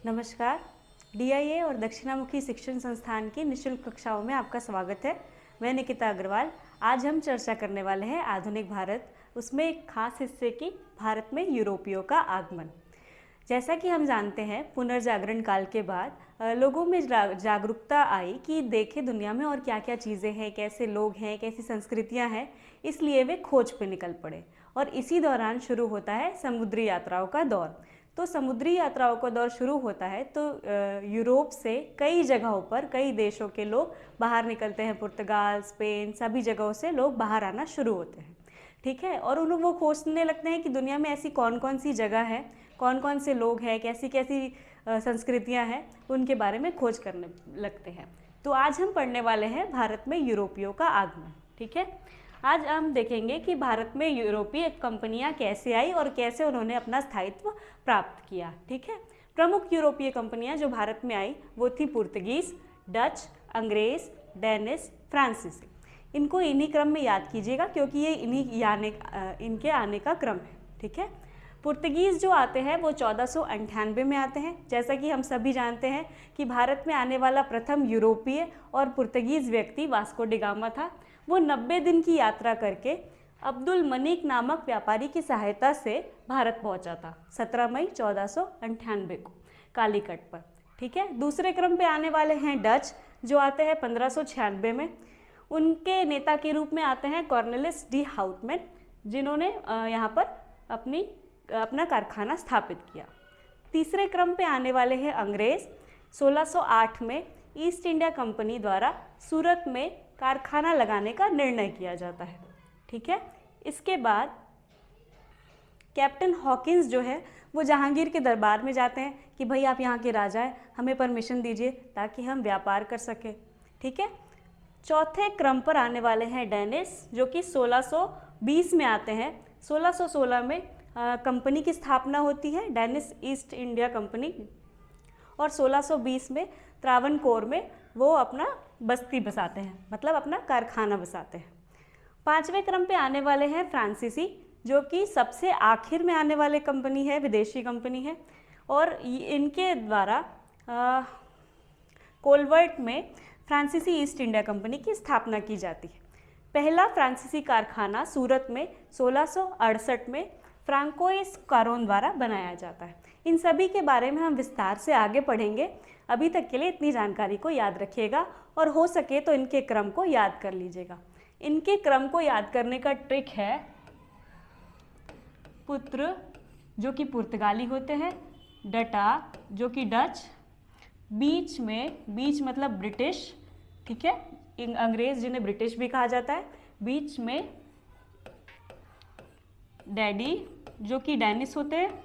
नमस्कार। डीआईए और दक्षिणामुखी शिक्षण संस्थान की निःशुल्क कक्षाओं में आपका स्वागत है। मैं निकिता अग्रवाल। आज हम चर्चा करने वाले हैं आधुनिक भारत, उसमें एक खास हिस्से की, भारत में यूरोपियों का आगमन। जैसा कि हम जानते हैं, पुनर्जागरण काल के बाद लोगों में जागरूकता आई कि देखें दुनिया में और क्या क्या चीज़ें हैं, कैसे लोग हैं, कैसी संस्कृतियां हैं। इसलिए वे खोज पे निकल पड़े और इसी दौरान शुरू होता है समुद्री यात्राओं का दौर। तो समुद्री यात्राओं का दौर शुरू होता है तो यूरोप से कई जगहों पर कई देशों के लोग बाहर निकलते हैं। पुर्तगाल, स्पेन, सभी जगहों से लोग बाहर आना शुरू होते हैं। ठीक है, और उन्हें वो खोजने लगते हैं कि दुनिया में ऐसी कौन कौन सी जगह है, कौन कौन से लोग हैं, कैसी कैसी संस्कृतियां हैं, उनके बारे में खोज करने लगते हैं। तो आज हम पढ़ने वाले हैं भारत में यूरोपियों का आगमन। ठीक है, आज हम देखेंगे कि भारत में यूरोपीय कंपनियां कैसे आई और कैसे उन्होंने अपना स्थायित्व प्राप्त किया। ठीक है, प्रमुख यूरोपीय कंपनियां जो भारत में आई वो थी पुर्तगीज, डच, अंग्रेज, डेनिश, फ्रांसीसी। इनको इन्हीं क्रम में याद कीजिएगा क्योंकि ये इनके आने का क्रम है। ठीक है, पुर्तगीज़ जो आते हैं वो 1498 में आते हैं। जैसा कि हम सभी जानते हैं कि भारत में आने वाला प्रथम यूरोपीय और पुर्तगीज़ व्यक्ति वास्को डी गामा था। वो 90 दिन की यात्रा करके अब्दुल मनीक नामक व्यापारी की सहायता से भारत पहुंचा था 17 मई 1498 को कालीकट पर। ठीक है, दूसरे क्रम पे आने वाले हैं डच, जो आते हैं 1596 में। उनके नेता के रूप में आते हैं कॉर्नेलिस डी हाउटमैन, जिन्होंने यहाँ पर अपना कारखाना स्थापित किया। तीसरे क्रम पे आने वाले हैं अंग्रेज। 1608 में ईस्ट इंडिया कंपनी द्वारा सूरत में कारखाना लगाने का निर्णय किया जाता है। ठीक है, इसके बाद कैप्टन हॉकिंस जो है वो जहांगीर के दरबार में जाते हैं कि भाई आप यहाँ के राजा हैं, हमें परमिशन दीजिए ताकि हम व्यापार कर सकें। ठीक है, चौथे क्रम पर आने वाले हैं डेनिश, जो कि 1620 में आते हैं। 1616 में कंपनी की स्थापना होती है, डेनिश ईस्ट इंडिया कंपनी, और 1620 में त्रावणकोर में वो अपना बस्ती बसाते हैं, मतलब अपना कारखाना बसाते हैं। पांचवें क्रम पे आने वाले हैं फ्रांसीसी, जो कि सबसे आखिर में आने वाले कंपनी है, विदेशी कंपनी है, और इनके द्वारा कोलवर्ट में फ्रांसीसी ईस्ट इंडिया कंपनी की स्थापना की जाती है। पहला फ्रांसीसी कारखाना सूरत में 1668 में फ्रांकोइस कारोन द्वारा बनाया जाता है। इन सभी के बारे में हम विस्तार से आगे पढ़ेंगे। अभी तक के लिए इतनी जानकारी को याद रखिएगा और हो सके तो इनके क्रम को याद कर लीजिएगा। इनके क्रम को याद करने का ट्रिक है पुत्र, जो कि पुर्तगाली होते हैं, डटा, जो कि डच, बीच में, बीच मतलब ब्रिटिश, ठीक है, अंग्रेज जिन्हें ब्रिटिश भी कहा जाता है, बीच में डैडी, जो कि डेनिश होते हैं,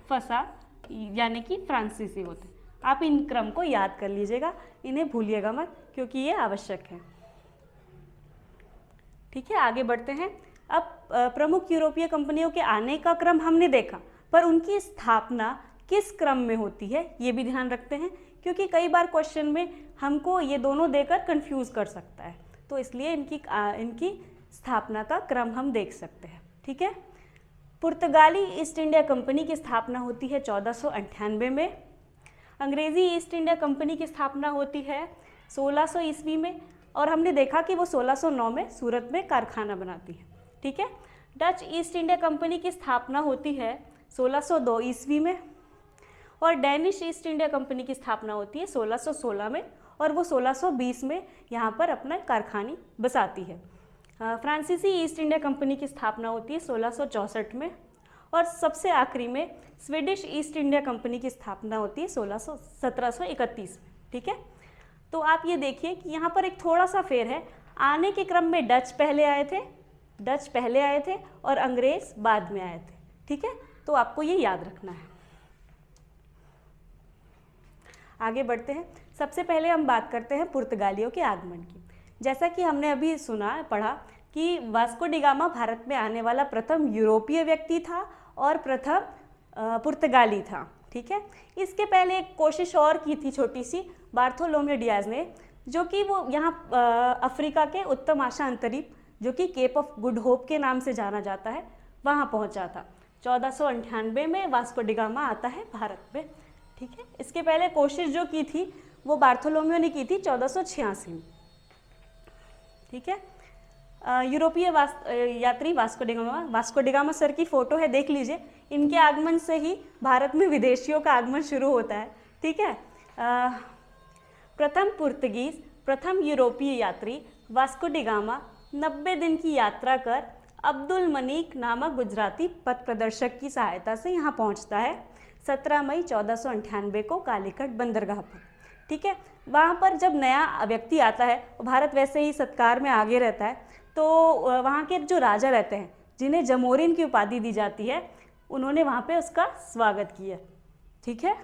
फसा यानी कि फ्रांसीसी होते हैं। आप इन क्रम को याद कर लीजिएगा, इन्हें भूलिएगा मत क्योंकि ये आवश्यक है। ठीक है, आगे बढ़ते हैं। अब प्रमुख यूरोपीय कंपनियों के आने का क्रम हमने देखा, पर उनकी स्थापना किस क्रम में होती है ये भी ध्यान रखते हैं, क्योंकि कई बार क्वेश्चन में हमको ये दोनों देकर कंफ्यूज कर सकता है, तो इसलिए इनकी स्थापना का क्रम हम देख सकते हैं। ठीक है, पुर्तगाली ईस्ट इंडिया कंपनी की स्थापना होती है 1498 में। अंग्रेज़ी ईस्ट इंडिया कंपनी की स्थापना होती है 1600 ईस्वी में, और हमने देखा कि वो 1609 में सूरत में कारखाना बनाती है। ठीक है, डच ईस्ट इंडिया कंपनी की स्थापना होती है 1602 ईस्वी में, और डेनिश ईस्ट इंडिया कंपनी की स्थापना होती है 1616 में, और वो 1620 में यहाँ पर अपना कारखाना बसाती है। फ्रांसीसी ईस्ट इंडिया कंपनी की स्थापना होती है 1664 में, और सबसे आखिरी में स्वीडिश ईस्ट इंडिया कंपनी की स्थापना होती है 1731 में। ठीक है, तो आप ये देखिए कि यहाँ पर एक थोड़ा सा फेर है। आने के क्रम में डच पहले आए थे और अंग्रेज बाद में आए थे। ठीक है, तो आपको ये याद रखना है। आगे बढ़ते हैं। सबसे पहले हम बात करते हैं पुर्तगालियों के आगमन की। जैसा कि हमने अभी पढ़ा कि वास्को डी गामा भारत में आने वाला प्रथम यूरोपीय व्यक्ति था और प्रथम पुर्तगाली था। ठीक है, इसके पहले एक कोशिश और की थी छोटी सी बार्थोलोम्यू डियाज ने, जो कि वो यहाँ अफ्रीका के उत्तम आशा अंतरीप, जो कि केप ऑफ गुड होप के नाम से जाना जाता है, वहाँ पहुँचा था। 1498 में वास्को डी गामा आता है भारत में। ठीक है। इसके पहले कोशिश जो की थी वो बार्थोलोम्यू ने की थी 1486 में, ठीक है। यूरोपीय यात्री वास्को डी गामा सर की फोटो है, देख लीजिए। इनके आगमन से ही भारत में विदेशियों का आगमन शुरू होता है, ठीक है। प्रथम यूरोपीय यात्री वास्को डी गामा 90 दिन की यात्रा कर अब्दुल मनीक नामक गुजराती पथ प्रदर्शक की सहायता से यहाँ पहुँचता है 17 मई 1498 को कालीकट बंदरगाह पर, ठीक है। वहाँ पर जब नया व्यक्ति आता है, भारत वैसे ही सत्कार में आगे रहता है, तो वहाँ के जो राजा रहते हैं जिन्हें जमोरिन की उपाधि दी जाती है, उन्होंने वहाँ पे उसका स्वागत किया, ठीक है।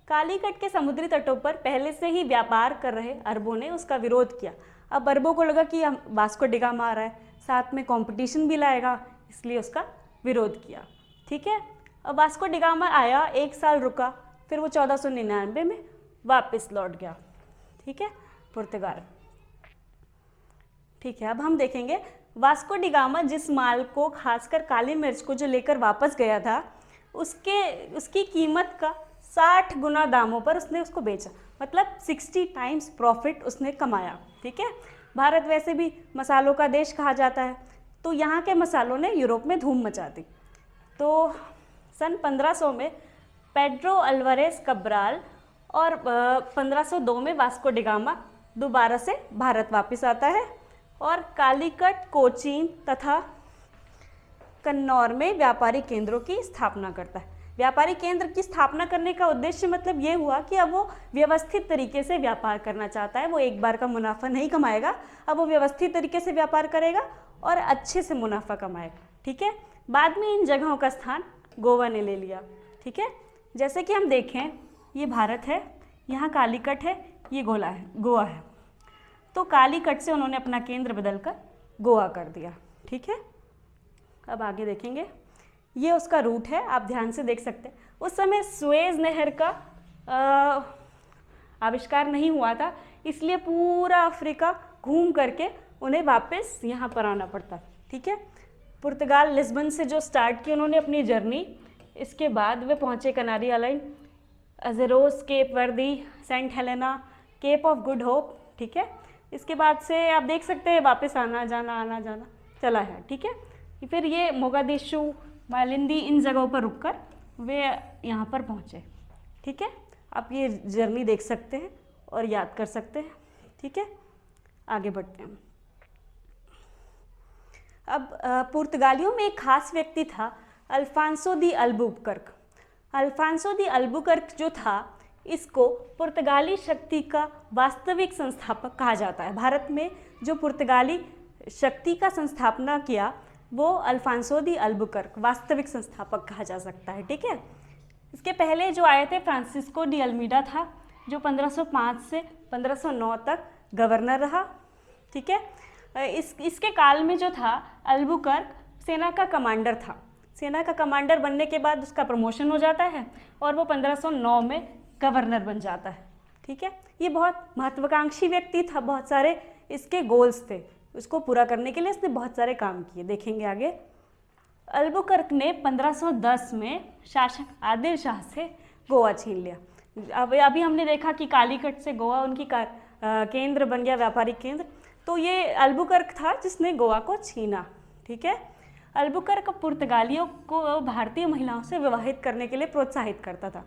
कालीकट के समुद्री तटों पर पहले से ही व्यापार कर रहे अरबों ने उसका विरोध किया। अब अरबों को लगा कि हम वास्को डी गामा आ रहा है, साथ में कंपटीशन भी लाएगा, इसलिए उसका विरोध किया, ठीक है। अब वास्को डी गामा आया, 1 साल रुका, फिर वो 1499 में वापस लौट गया, ठीक है, पुर्तगाल, ठीक है। अब हम देखेंगे वास्को डी गामा जिस माल को, खासकर काली मिर्च को जो लेकर वापस गया था, उसकी कीमत का 60 गुना दामों पर उसने उसको बेचा, मतलब 60 टाइम्स प्रॉफिट उसने कमाया, ठीक है। भारत वैसे भी मसालों का देश कहा जाता है, तो यहाँ के मसालों ने यूरोप में धूम मचा दी। तो सन 1500 में पेड्रो अल्वारेस कब्राल और 1502 में वास्को डी गामा दोबारा से भारत वापस आता है और कालीकट, कोचीन तथा कन्नौर में व्यापारी केंद्रों की स्थापना करता है। व्यापारी केंद्र की स्थापना करने का उद्देश्य मतलब ये हुआ कि अब वो व्यवस्थित तरीके से व्यापार करना चाहता है, वो एक बार का मुनाफा नहीं कमाएगा, अब वो व्यवस्थित तरीके से व्यापार करेगा और अच्छे से मुनाफा कमाएगा, ठीक है। बाद में इन जगहों का स्थान गोवा ने ले लिया, ठीक है। जैसे कि हम देखें, ये भारत है, यहाँ कालीकट है, ये गोवा है, तो कालीकट से उन्होंने अपना केंद्र बदलकर गोवा कर दिया, ठीक है। अब आगे देखेंगे, ये उसका रूट है, आप ध्यान से देख सकते हैं। उस समय सुएज नहर का आविष्कार नहीं हुआ था, इसलिए पूरा अफ्रीका घूम करके उन्हें वापस यहाँ पर आना पड़ता, ठीक है। पुर्तगाल लिस्बन से जो स्टार्ट की उन्होंने अपनी जर्नी, इसके बाद वे पहुँचे Canary Island, Azores, Cape Verde, Saint Helena, Cape of Good Hope, ठीक है। इसके बाद से आप देख सकते हैं वापस आना जाना चला है, ठीक है। फिर ये मोगादिशु, मालिंदी, इन जगहों पर रुककर वे यहाँ पर पहुँचे, ठीक है। आप ये जर्नी देख सकते हैं और याद कर सकते हैं, ठीक है। आगे बढ़ते हैं। अब पुर्तगालियों में एक खास व्यक्ति था, Alfonso de Albuquerque. Alfonso de Albuquerque जो था, इसको पुर्तगाली शक्ति का वास्तविक संस्थापक कहा जाता है। भारत में जो पुर्तगाली शक्ति का संस्थापना किया, वो अल्फांसो दी अल्बुकर्क वास्तविक संस्थापक कहा जा सकता है, ठीक है। इसके पहले जो आए थे फ्रांसिस्को डी अल्मीडा था, जो 1505 से 1509 तक गवर्नर रहा, ठीक है। इसके काल में जो था अल्बुकर्क सेना का कमांडर था। सेना का कमांडर बनने के बाद उसका प्रमोशन हो जाता है और वो 1509 में गवर्नर बन जाता है, ठीक है। ये बहुत महत्वाकांक्षी व्यक्ति था, बहुत सारे इसके गोल्स थे, उसको पूरा करने के लिए इसने बहुत सारे काम किए, देखेंगे आगे। अल्बुकर्क ने 1510 में शासक आदिल शाह से गोवा छीन लिया। अभी हमने देखा कि कालीकट से गोवा उनकी केंद्र बन गया, व्यापारिक केंद्र, तो ये अल्बुकर्क था जिसने गोवा को छीना, ठीक है। अल्बुकर्क पुर्तगालियों को भारतीय महिलाओं से विवाहित करने के लिए प्रोत्साहित करता था।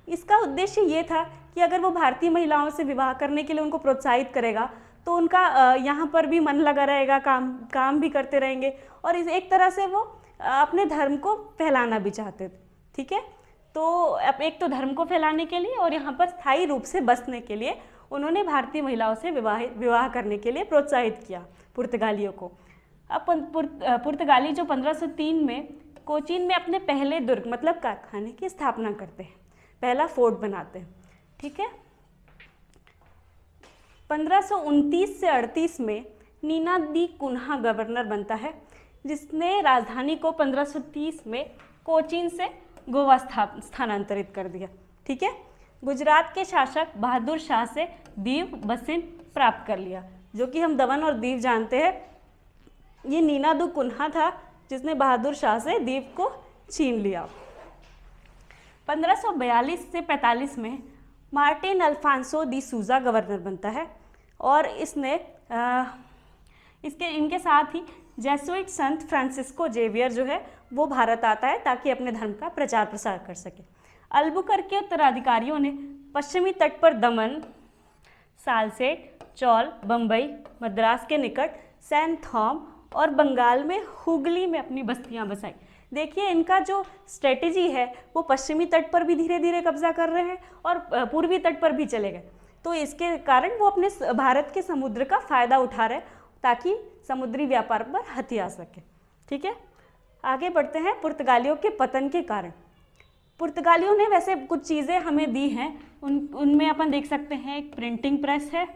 इसका उद्देश्य ये था कि अगर वो भारतीय महिलाओं से विवाह करने के लिए उनको प्रोत्साहित करेगा, तो उनका यहाँ पर भी मन लगा रहेगा, काम भी करते रहेंगे, और इस एक तरह से वो अपने धर्म को फैलाना भी चाहते थे, ठीक है। तो एक तो धर्म को फैलाने के लिए और यहाँ पर स्थायी रूप से बसने के लिए उन्होंने भारतीय महिलाओं से विवाह करने के लिए प्रोत्साहित किया पुर्तगालियों को। अब पुर्तगाली जो 1503 में कोचीन में अपने पहले दुर्ग मतलब कारखाने की स्थापना करते हैं, पहला फोर्ट बनाते हैं, ठीक है। 1529 से 38 में नीना दी कुन्हा गवर्नर बनता है, जिसने राजधानी को 1530 में कोचीन से गोवा स्थानांतरित कर दिया, ठीक है। गुजरात के शासक बहादुर शाह से दीव बसिन प्राप्त कर लिया, जो कि हम दमन और दीव जानते हैं। ये नीना दू कुन्हा था जिसने बहादुर शाह से दीव को छीन लिया। 1542 से 45 में मार्टिन अल्फांसो दी सूजा गवर्नर बनता है और इनके साथ ही जेसुइट संत फ्रांसिस्को जेवियर जो है वो भारत आता है ताकि अपने धर्म का प्रचार प्रसार कर सके। अल्बुकर्क के उत्तराधिकारियों ने पश्चिमी तट पर दमन, सालसेट, चौल, बम्बई, मद्रास के निकट सैन थॉम और बंगाल में हुगली में अपनी बस्तियां बसाई। देखिए इनका जो स्ट्रेटेजी है वो पश्चिमी तट पर भी धीरे धीरे कब्जा कर रहे हैं और पूर्वी तट पर भी चले गए, तो इसके कारण वो अपने भारत के समुद्र का फ़ायदा उठा रहे ताकि समुद्री व्यापार पर हथि आ सके। ठीक है, आगे बढ़ते हैं। पुर्तगालियों के पतन के कारण। पुर्तगालियों ने वैसे कुछ चीज़ें हमें दी हैं, उनमें अपन देख सकते हैं एक प्रिंटिंग प्रेस है,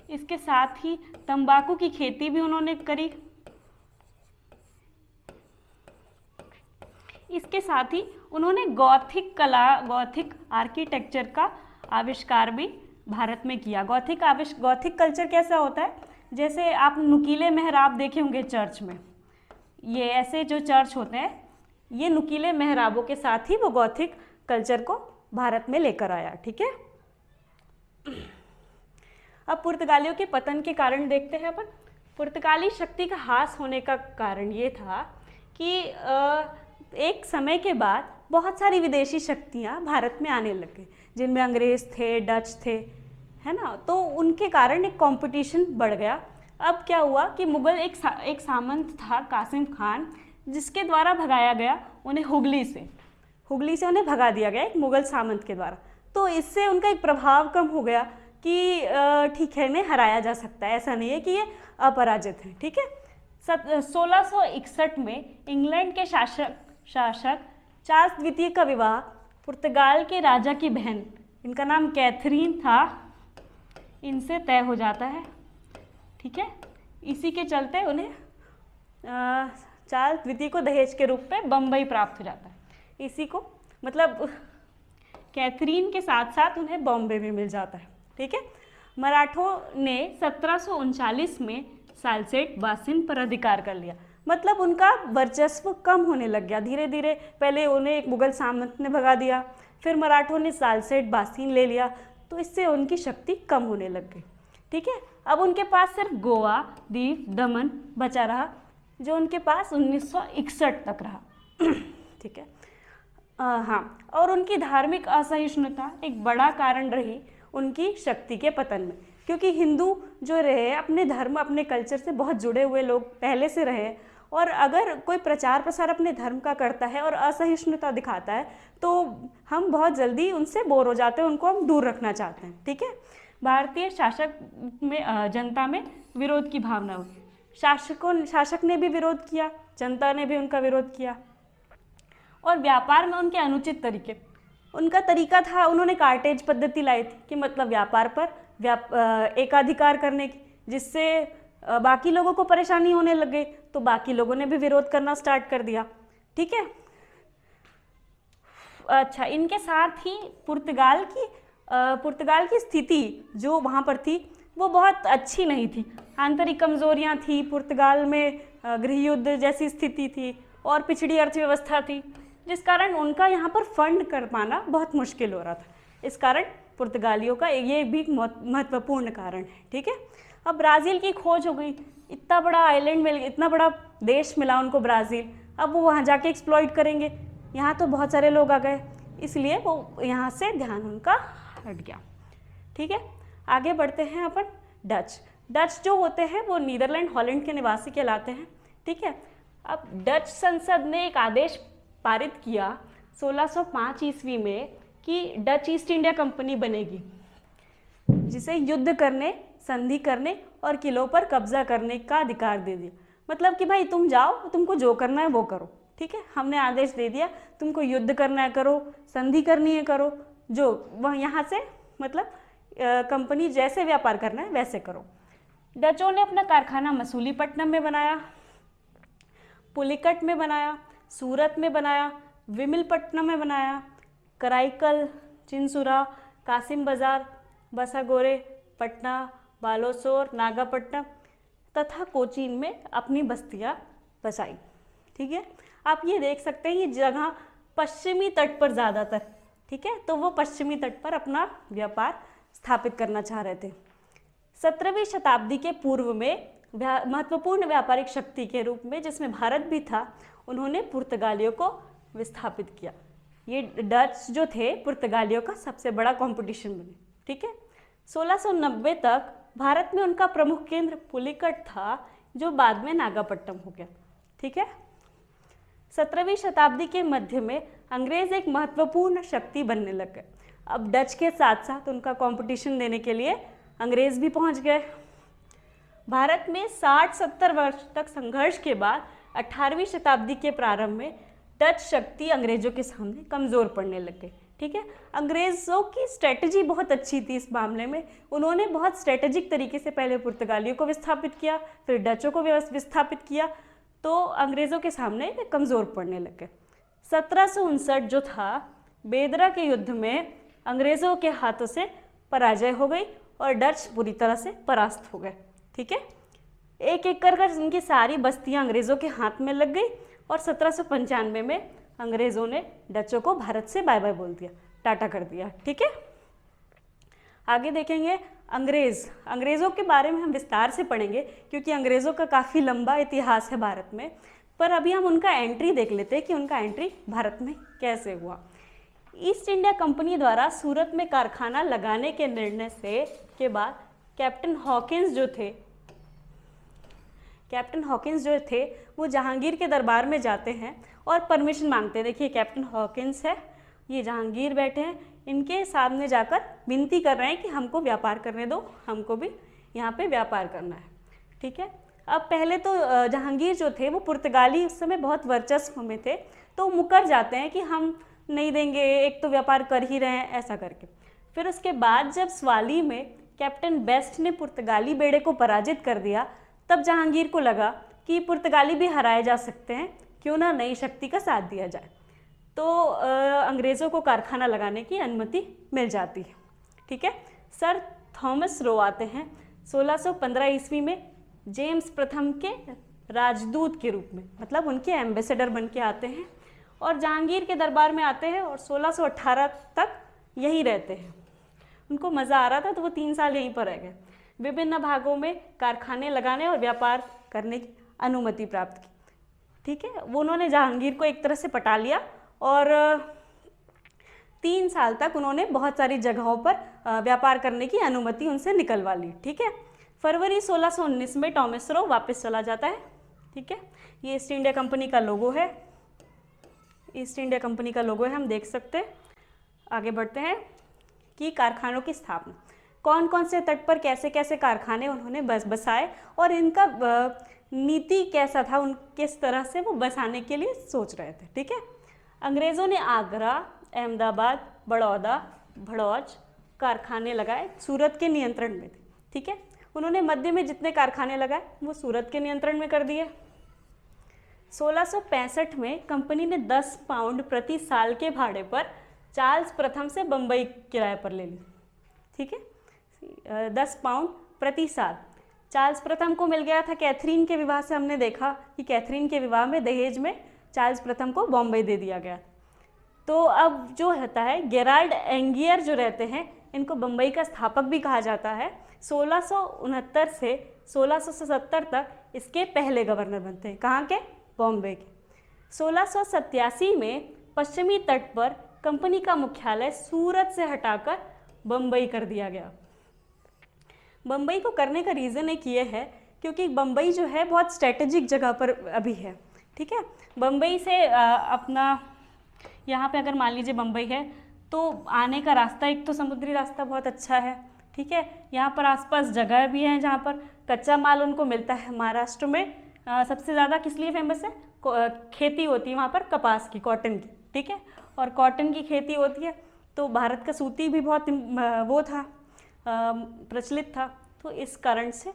इसके साथ ही तंबाकू की खेती भी उन्होंने करी, इसके साथ ही उन्होंने गॉथिक कला, गॉथिक आर्किटेक्चर का आविष्कार भी भारत में किया। गॉथिक कल्चर कैसा होता है, जैसे आप नुकीले मेहराब देखे होंगे चर्च में, ये ऐसे जो चर्च होते हैं ये नुकीले मेहराबों के साथ ही वो गॉथिक कल्चर को भारत में लेकर आया। ठीक है, अब पुर्तगालियों के पतन के कारण देखते हैं अपन। पुर्तगाली शक्ति का ह्रास होने का कारण ये था कि एक समय के बाद बहुत सारी विदेशी शक्तियाँ भारत में आने लग गई, जिनमें अंग्रेज़ थे, डच थे, है ना, तो उनके कारण एक कंपटीशन बढ़ गया। अब क्या हुआ कि मुग़ल एक सामंत था कासिम खान, जिसके द्वारा भगाया गया उन्हें हुगली से उन्हें भगा दिया गया एक मुग़ल सामंत के द्वारा। तो इससे उनका एक प्रभाव कम हो गया कि ठीक है इन्हें हराया जा सकता है, ऐसा नहीं है कि ये अपराजित हैं। ठीक है, 1661 में इंग्लैंड के शासक चार्ल्स द्वितीय का विवाह पुर्तगाल के राजा की बहन, इनका नाम कैथरीन था, इनसे तय हो जाता है। ठीक है, इसी के चलते उन्हें चार्ल्स द्वितीय को दहेज के रूप में बम्बई प्राप्त हो जाता है। इसी को मतलब कैथरीन के साथ साथ उन्हें बॉम्बे भी मिल जाता है। ठीक है, मराठों ने 1739 में सालसेट बासिन पर अधिकार कर लिया, मतलब उनका वर्चस्व कम होने लग गया धीरे धीरे। पहले उन्हें एक मुग़ल सामंत ने भगा दिया, फिर मराठों ने सालसेट बासिन ले लिया, तो इससे उनकी शक्ति कम होने लग गई। ठीक है, अब उनके पास सिर्फ गोवा, दीव, दमन बचा रहा, जो उनके पास 1961 तक रहा। ठीक है, हाँ, और उनकी धार्मिक असहिष्णुता एक बड़ा कारण रही उनकी शक्ति के पतन में, क्योंकि हिंदू जो रहे अपने धर्म, अपने कल्चर से बहुत जुड़े हुए लोग पहले से रहे, और अगर कोई प्रचार प्रसार अपने धर्म का करता है और असहिष्णुता दिखाता है तो हम बहुत जल्दी उनसे बोर हो जाते हैं, उनको हम दूर रखना चाहते हैं। ठीक है, भारतीय जनता में विरोध की भावना हुई, शासक ने भी विरोध किया, जनता ने भी उनका विरोध किया। और व्यापार में उनके अनुचित तरीके, उनका तरीका था, उन्होंने कार्टेज पद्धति लाई थी कि मतलब व्यापार पर एकाधिकार करने की, जिससे बाकी लोगों को परेशानी होने लग गई, तो बाकी लोगों ने भी विरोध करना स्टार्ट कर दिया। ठीक है, अच्छा, इनके साथ ही पुर्तगाल की स्थिति जो वहाँ पर थी वो बहुत अच्छी नहीं थी, आंतरिक कमजोरियाँ थी, पुर्तगाल में गृह युद्ध जैसी स्थिति थी और पिछड़ी अर्थव्यवस्था थी, जिस कारण उनका यहाँ पर फंड कर पाना बहुत मुश्किल हो रहा था। इस कारण पुर्तगालियों का ये भी महत्वपूर्ण कारण है। ठीक है, अब ब्राज़ील की खोज हो गई, इतना बड़ा आइलैंड मिल, इतना बड़ा देश मिला उनको ब्राज़ील, अब वो वहाँ जाके एक्सप्लॉइट करेंगे, यहाँ तो बहुत सारे लोग आ गए, इसलिए वो यहाँ से ध्यान उनका हट गया। ठीक है, आगे बढ़ते हैं अपन। डच जो होते हैं वो नीदरलैंड, हॉलैंड के निवासी कहलाते हैं। ठीक है, अब डच संसद ने एक आदेश पारित किया 1605 ईस्वी में कि डच ईस्ट इंडिया कंपनी बनेगी, जिसे युद्ध करने, संधि करने और किलों पर कब्जा करने का अधिकार दे दिया। मतलब कि भाई तुम जाओ, तुमको जो करना है वो करो। ठीक है, हमने आदेश दे दिया, तुमको युद्ध करना है करो, संधि करनी है करो, जो वह यहाँ से मतलब कंपनी जैसे व्यापार करना है वैसे करो। डचों ने अपना कारखाना मसूलीपट्टनम में बनाया, पुलिकट में बनाया, सूरत में बनाया, विमलपट्टनम में बनाया, कराईकल, चिंसुरा, कासिम बाजार, बसागोरे, पटना, बालोसोर, नागापट्टनम तथा कोचीन में अपनी बस्तियां बसाई। ठीक है, आप ये देख सकते हैं ये जगह पश्चिमी तट पर ज़्यादातर, ठीक है, तो वो पश्चिमी तट पर अपना व्यापार स्थापित करना चाह रहे थे। 17वीं शताब्दी के पूर्व में महत्वपूर्ण व्यापारिक शक्ति के रूप में, जिसमें भारत भी था, उन्होंने पुर्तगालियों को विस्थापित किया। ये डच जो थे पुर्तगालियों का सबसे बड़ा कंपटीशन बने, ठीक है। 1690 तक भारत में उनका प्रमुख केंद्र पुलिकट था, जो बाद में नागापट्टनम हो गया, ठीक है। 17वीं शताब्दी के मध्य में अंग्रेज एक महत्वपूर्ण शक्ति बनने लग गए। अब डच के साथ साथ उनका कंपटीशन देने के लिए अंग्रेज भी पहुंच गए। भारत में 60-70 वर्ष तक संघर्ष के बाद 18वीं शताब्दी के प्रारंभ में डच शक्ति अंग्रेजों के सामने कमज़ोर पड़ने लग गई, ठीक है। अंग्रेज़ों की स्ट्रेटजी बहुत अच्छी थी इस मामले में। उन्होंने बहुत स्ट्रेटेजिक तरीके से पहले पुर्तगालियों को विस्थापित किया, फिर डचों को विस्थापित किया, तो अंग्रेज़ों के सामने वे कमज़ोर पड़ने लग गए। 1759 जो था, बेदरा के युद्ध में अंग्रेज़ों के हाथों से पराजय हो गई और डच बुरी तरह से परास्त हो गए, ठीक है। एक एक कर उनकी सारी बस्तियां अंग्रेज़ों के हाथ में लग गई और 1795 में अंग्रेज़ों ने डचों को भारत से बाय बाय बोल दिया, टाटा कर दिया, ठीक है। आगे देखेंगे अंग्रेज़ों के बारे में हम विस्तार से पढ़ेंगे, क्योंकि अंग्रेज़ों का काफ़ी लंबा इतिहास है भारत में। पर अभी हम उनका एंट्री देख लेते हैं कि उनका एंट्री भारत में कैसे हुआ। ईस्ट इंडिया कंपनी द्वारा सूरत में कारखाना लगाने के निर्णय से के बाद कैप्टन हॉकिंस जो थे वो जहांगीर के दरबार में जाते हैं और परमिशन मांगते हैं। देखिए कैप्टन हॉकिंस है, ये जहांगीर बैठे हैं, इनके सामने जाकर विनती कर रहे हैं कि हमको व्यापार करने दो, हमको भी यहाँ पे व्यापार करना है, ठीक है। अब पहले तो जहांगीर जो थे वो पुर्तगाली उस समय बहुत वर्चस्व में थे, तो मुकर जाते हैं कि हम नहीं देंगे, एक तो व्यापार कर ही रहे हैं, ऐसा करके। फिर उसके बाद जब स्वाली में कैप्टन बेस्ट ने पुर्तगाली बेड़े को पराजित कर दिया, तब जहांगीर को लगा कि पुर्तगाली भी हराए जा सकते हैं, क्यों ना नई शक्ति का साथ दिया जाए। तो अंग्रेज़ों को कारखाना लगाने की अनुमति मिल जाती है, ठीक है। सर थॉमस रो आते हैं 1615 ईस्वी में जेम्स प्रथम के राजदूत के रूप में, मतलब उनके एम्बेसडर बन के आते हैं और जहांगीर के दरबार में आते हैं और 1618 तक यहीं रहते हैं। उनको मज़ा आ रहा था तो वो 3 साल यहीं पर रह गए। विभिन्न भागों में कारखाने लगाने और व्यापार करने की अनुमति प्राप्त की, ठीक है। वो उन्होंने जहांगीर को एक तरह से पटा लिया और 3 साल तक उन्होंने बहुत सारी जगहों पर व्यापार करने की अनुमति उनसे निकलवा ली, ठीक है। फरवरी 1619 में थॉमस रो वापस चला जाता है, ठीक है। ये ईस्ट इंडिया कंपनी का लोगो है, ईस्ट इंडिया कंपनी का लोगो है, हम देख सकते हैं। आगे बढ़ते हैं कि कारखानों की स्थापना, कौन कौन से तट पर कैसे कैसे कारखाने उन्होंने बसाए और इनका नीति कैसा था, उन किस तरह से वो बसाने के लिए सोच रहे थे, ठीक है। अंग्रेज़ों ने आगरा, अहमदाबाद, बड़ौदा, भड़ौच कारखाने लगाए, सूरत के नियंत्रण में थे, ठीक है। उन्होंने मध्य में जितने कारखाने लगाए वो सूरत के नियंत्रण में कर दिए। 1665 में कंपनी ने 10 पाउंड प्रति साल के भाड़े पर चार्ल्स प्रथम से बम्बई किराए पर ले ली, ठीक है। 10 पाउंड प्रति साल चार्ल्स प्रथम को मिल गया था कैथरीन के विवाह से। हमने देखा कि कैथरीन के विवाह में दहेज में चार्ल्स प्रथम को बॉम्बे दे दिया गया। तो अब जो रहता है गेराल्ड एंगियर जो रहते हैं, इनको बम्बई का स्थापक भी कहा जाता है। 1669 से 1670 तक इसके पहले गवर्नर बनते हैं, कहाँ के? बॉम्बे के। 1687 में पश्चिमी तट पर कंपनी का मुख्यालय सूरत से हटाकर बम्बई कर दिया गया। बम्बई को करने का रीज़न एक ये है क्योंकि बम्बई जो है बहुत स्ट्रेटेजिक जगह पर अभी है, ठीक है। बम्बई से अपना यहाँ पे अगर मान लीजिए बम्बई है तो आने का रास्ता, एक तो समुद्री रास्ता बहुत अच्छा है, ठीक है। यहाँ पर आसपास जगह भी हैं जहाँ पर कच्चा माल उनको मिलता है। महाराष्ट्र में सबसे ज़्यादा किस लिए फेमस है? खेती होती है वहाँ पर, कपास की, कॉटन की, ठीक है। और कॉटन की खेती होती है तो भारत का सूती भी बहुत वो था, प्रचलित था। तो इस कारण से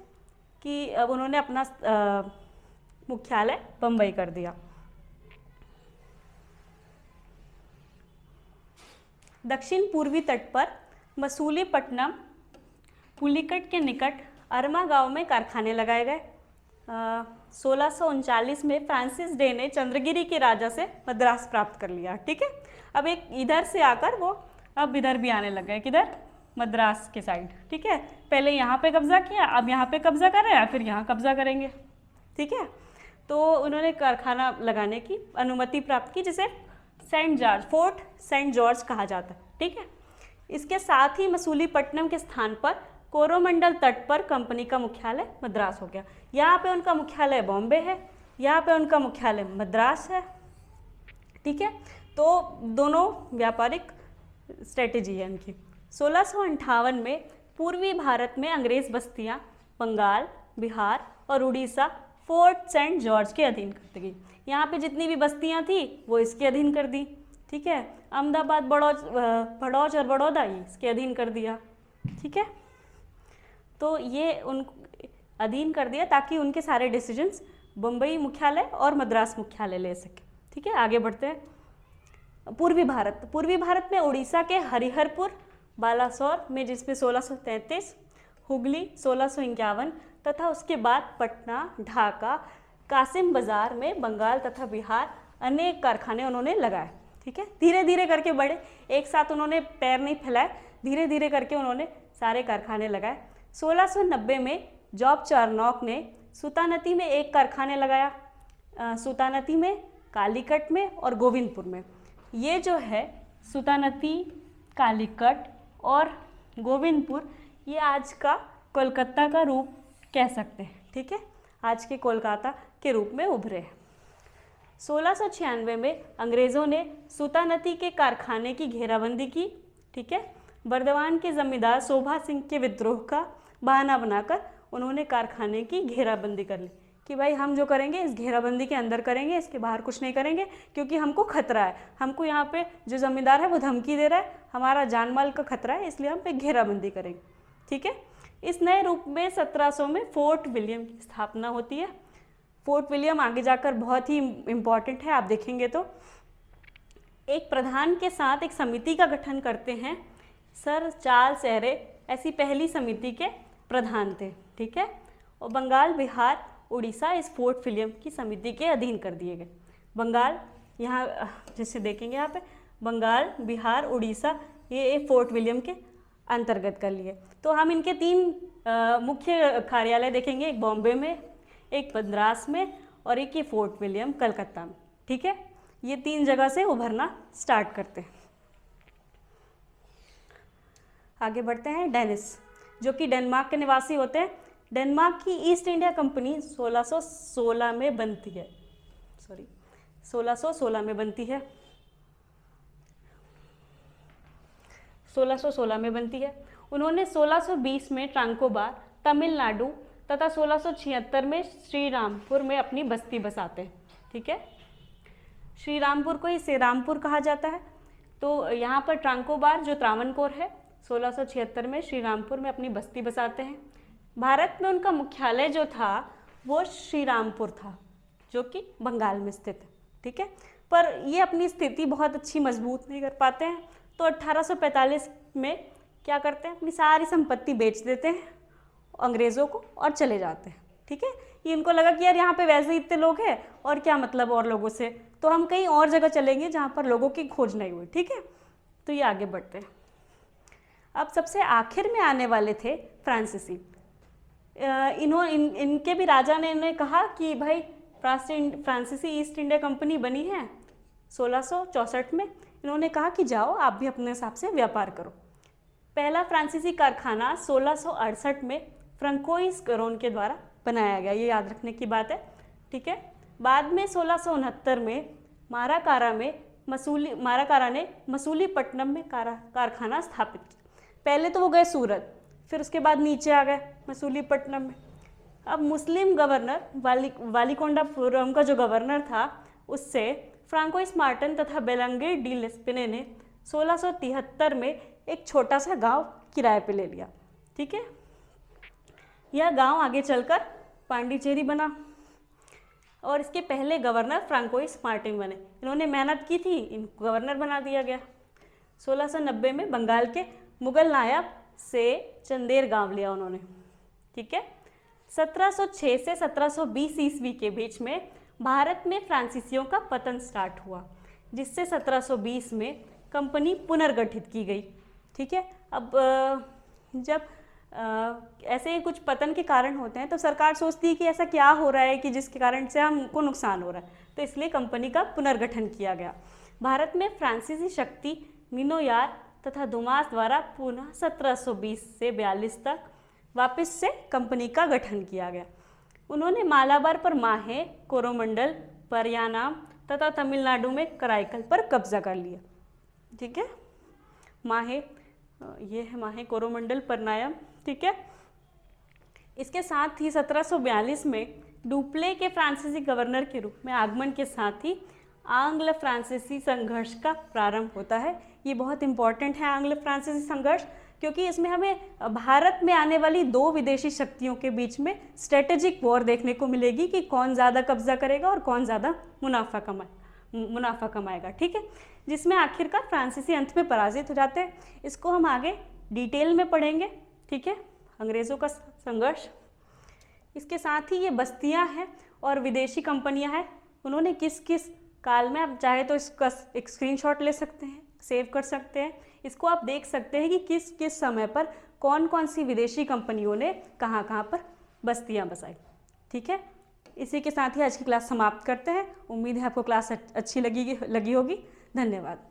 कि अब उन्होंने अपना मुख्यालय बम्बई कर दिया। दक्षिण पूर्वी तट पर मसूलीपट्टनम, पुलिकट के निकट अरमा गांव में कारखाने लगाए गए। 1639 में फ्रांसिस डे ने चंद्रगिरी के राजा से मद्रास प्राप्त कर लिया। ठीक है, अब एक इधर से आकर वो अब इधर भी आने लग गए, किधर, मद्रास के साइड। ठीक है, पहले यहाँ पे कब्जा किया, अब यहाँ पे कब्जा कर रहे हैं, फिर यहाँ कब्जा करेंगे। ठीक है, तो उन्होंने कारखाना लगाने की अनुमति प्राप्त की, जिसे फोर्ट सेंट जॉर्ज कहा जाता है। ठीक है, इसके साथ ही मसूलीपट्टनम के स्थान पर कोरोमंडल तट पर कंपनी का मुख्यालय मद्रास हो गया। यहाँ पे उनका मुख्यालय बॉम्बे है, यहाँ पे उनका मुख्यालय मद्रास है। ठीक है, तो दोनों व्यापारिक स्ट्रेटेजी है इनकी। 1658 में पूर्वी भारत में अंग्रेज बस्तियाँ बंगाल, बिहार और उड़ीसा फोर्ट सेंट जॉर्ज के अधीन कर दी गई। यहाँ पे जितनी भी बस्तियाँ थी वो इसके अधीन कर दी। ठीक है, अहमदाबाद, भड़ौच और बड़ौदा ये इसके अधीन कर दिया। ठीक है, तो ये उन अधीन कर दिया ताकि उनके सारे डिसीजंस बम्बई मुख्यालय और मद्रास मुख्यालय ले सके। ठीक है, आगे बढ़ते हैं। पूर्वी भारत में उड़ीसा के हरिहरपुर, बालासोर में जिसमें 1633, हुगली 1651 तथा उसके बाद पटना, ढाका, कासिम बाजार में बंगाल तथा बिहार अनेक कारखाने उन्होंने लगाए। ठीक है, धीरे धीरे करके बढ़े, एक साथ उन्होंने पैर नहीं फैलाए, धीरे धीरे करके उन्होंने सारे कारखाने लगाए। 1690 में जॉब चारनॉक ने सुतानती में एक कारखाने लगाया, सुतानती में, कालीकट में और गोविंदपुर में। ये जो है सुतानती, कालीकट और गोविंदपुर, ये आज का कोलकाता का रूप कह सकते हैं। ठीक है, आज के कोलकाता के रूप में उभरे हैं। 1696 में अंग्रेज़ों ने सुतानती के कारखाने की घेराबंदी की। ठीक है, बर्दवान के जमींदार शोभा सिंह के विद्रोह का बहाना बनाकर उन्होंने कारखाने की घेराबंदी कर ली कि भाई हम जो करेंगे इस घेराबंदी के अंदर करेंगे, इसके बाहर कुछ नहीं करेंगे, क्योंकि हमको खतरा है, हमको यहाँ पे जो ज़मींदार है वो धमकी दे रहा है, हमारा जान माल का खतरा है, इसलिए हम पे घेराबंदी करेंगे। ठीक है, इस नए रूप में 1700 में फोर्ट विलियम की स्थापना होती है। फोर्ट विलियम आगे जाकर बहुत ही इम्पॉर्टेंट है, आप देखेंगे तो। एक प्रधान के साथ एक समिति का गठन करते हैं, सर चार्ल्स एरे ऐसी पहली समिति के प्रधान थे। ठीक है, और बंगाल, बिहार, उड़ीसा इस फोर्ट विलियम की समिति के अधीन कर दिए गए। बंगाल, यहाँ जैसे देखेंगे यहाँ पे बंगाल, बिहार, उड़ीसा ये फोर्ट विलियम के अंतर्गत कर लिए। तो हम इनके 3 मुख्य कार्यालय देखेंगे, एक बॉम्बे में, एक मद्रास में और एक ये फोर्ट विलियम कलकत्ता में। ठीक है, ये 3 जगह से उभरना स्टार्ट करते हैं। आगे बढ़ते हैं। डेनिस, जो कि डेनमार्क के निवासी होते हैं। डेनमार्क की ईस्ट इंडिया कंपनी 1616 में बनती है, 1616 में बनती है, 1616 में बनती है। उन्होंने 1620 में ट्रांकोबार, तमिलनाडु तथा 1676 में श्रीरामपुर में अपनी बस्ती बसाते हैं। ठीक है, श्रीरामपुर को ही श्रीरामपुर कहा जाता है। तो यहाँ पर ट्रांकोबार जो त्रावणकोर है, 1676 में श्रीरामपुर में अपनी बस्ती बसाते हैं। भारत में उनका मुख्यालय जो था वो श्रीरामपुर था, जो कि बंगाल में स्थित है। ठीक है, पर ये अपनी स्थिति बहुत अच्छी मजबूत नहीं कर पाते हैं, तो 1845 में क्या करते हैं, अपनी सारी संपत्ति बेच देते हैं अंग्रेज़ों को और चले जाते हैं। ठीक है, ये इनको लगा कि यार यहाँ पे वैसे ही इतने लोग हैं और क्या मतलब और लोगों से, तो हम कहीं और जगह चलेंगे जहाँ पर लोगों की खोज नहीं हुई। ठीक है, तो ये आगे बढ़ते हैं। अब सबसे आखिर में आने वाले थे फ्रांसीसी। इनके भी राजा ने इन्हें कहा कि भाई फ्रांसीसी ईस्ट इंडिया कंपनी बनी है 1664 में। इन्होंने कहा कि जाओ आप भी अपने हिसाब से व्यापार करो। पहला फ्रांसीसी कारखाना 1668 में फ्रांकोइस गरोन के द्वारा बनाया गया, ये याद रखने की बात है। ठीक है, बाद में 1669 में माराकारा ने मसूलीपट्टनम में कारखाना स्थापित किया। पहले तो वो गए सूरत, फिर उसके बाद नीचे आ गए मसूलीपट्टनम में। अब मुस्लिम गवर्नर वालीकोंडापुरम का जो गवर्नर था, उससे फ्रांकोइस मार्टिन तथा बेलांगे डी लेस्पिने ने 1673 में एक छोटा सा गांव किराए पे ले लिया। ठीक है, यह गांव आगे चलकर पांडिचेरी बना और इसके पहले गवर्नर फ्रांकोइस मार्टिन बने। इन्होंने मेहनत की थी, इनको गवर्नर बना दिया गया। 1690 में बंगाल के मुगल नायब से चंदेर गांव लिया उन्होंने। ठीक है, 1706 से 1720 ईस्वी के बीच में भारत में फ्रांसीसियों का पतन स्टार्ट हुआ, जिससे 1720 में कंपनी पुनर्गठित की गई। ठीक है, अब जब ऐसे ही कुछ पतन के कारण होते हैं तो सरकार सोचती है कि ऐसा क्या हो रहा है कि जिसके कारण से हमको नुकसान हो रहा है, तो इसलिए कंपनी का पुनर्गठन किया गया। भारत में फ्रांसीसी शक्ति मिनोयार तथा दुमास द्वारा पुनः 1720 से 42 तक वापस से कंपनी का गठन किया गया। उन्होंने मालाबार पर माहे, कोरोमंडल, परियानाम तथा तमिलनाडु में कराईकल पर कब्जा कर लिया। ठीक है, माहे, ये है माहे, कोरोमंडल, परनायम। ठीक है, इसके साथ ही 1742 में डुप्ले के फ्रांसीसी गवर्नर के रूप में आगमन के साथ ही आंग्ल फ्रांसीसी संघर्ष का प्रारंभ होता है। ये बहुत इंपॉर्टेंट है आंग्ल फ्रांसीसी संघर्ष, क्योंकि इसमें हमें भारत में आने वाली दो विदेशी शक्तियों के बीच में स्ट्रेटेजिक वॉर देखने को मिलेगी कि कौन ज़्यादा कब्जा करेगा और कौन ज़्यादा मुनाफा कमाएगा। ठीक है, जिसमें आखिरकार फ्रांसीसी अंत में पराजित हो जाते हैं। इसको हम आगे डिटेल में पढ़ेंगे। ठीक है, अंग्रेज़ों का संघर्ष। इसके साथ ही ये बस्तियां हैं और विदेशी कंपनियां हैं, उन्होंने किस किस काल में, आप चाहे तो इसका एक स्क्रीनशॉट ले सकते हैं, सेव कर सकते हैं। इसको आप देख सकते हैं कि किस किस समय पर कौन कौन सी विदेशी कंपनियों ने कहाँ कहाँ पर बस्तियां बसाई। ठीक है, इसी के साथ ही आज की क्लास समाप्त करते हैं। उम्मीद है आपको क्लास अच्छी लगी होगी। धन्यवाद।